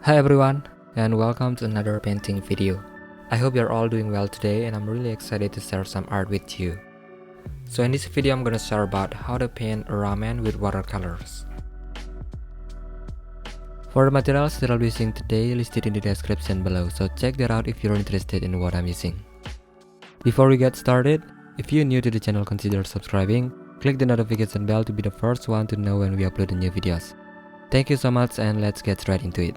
Hi everyone, and welcome to another painting video. I hope you're all doing well today, and I'm really excited to share some art with you. So in this video I'm gonna share about how to paint a ramen with watercolors. For the materials that I'll be using today, listed in the description below, so check that out if you're interested in what I'm using. Before we get started, if you're new to the channel, consider subscribing, click the notification bell to be the first one to know when we upload the new videos. Thank you so much, and let's get straight into it.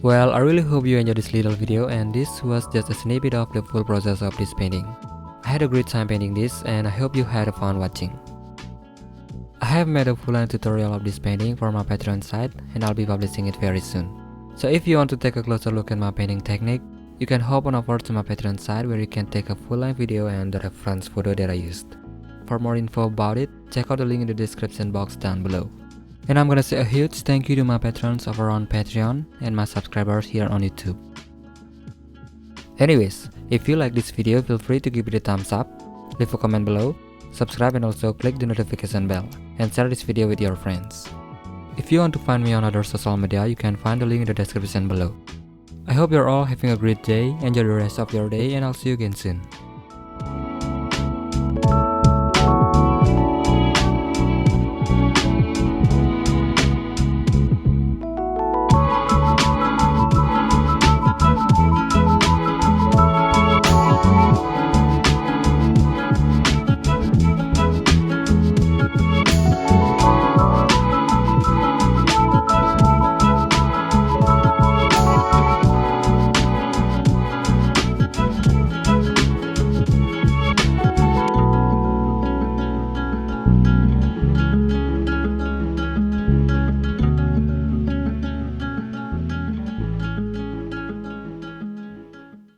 Well, I really hope you enjoyed this little video, and this was just a snippet of the full process of this painting. I had a great time painting this, and I hope you had fun watching. I have made a full-length tutorial of this painting for my Patreon site, and I'll be publishing it very soon. So if you want to take a closer look at my painting technique, you can hop on over to my Patreon site where you can take a full-length video and the reference photo that I used. For more info about it, check out the link in the description box down below. And I'm gonna say a huge thank you to my patrons over on Patreon and my subscribers here on YouTube. Anyways, if you like this video, feel free to give it a thumbs up, leave a comment below, subscribe, and also click the notification bell and share this video with your friends. If you want to find me on other social media, you can find the link in the description below. I hope you're all having a great day, enjoy the rest of your day, and I'll see you again soon.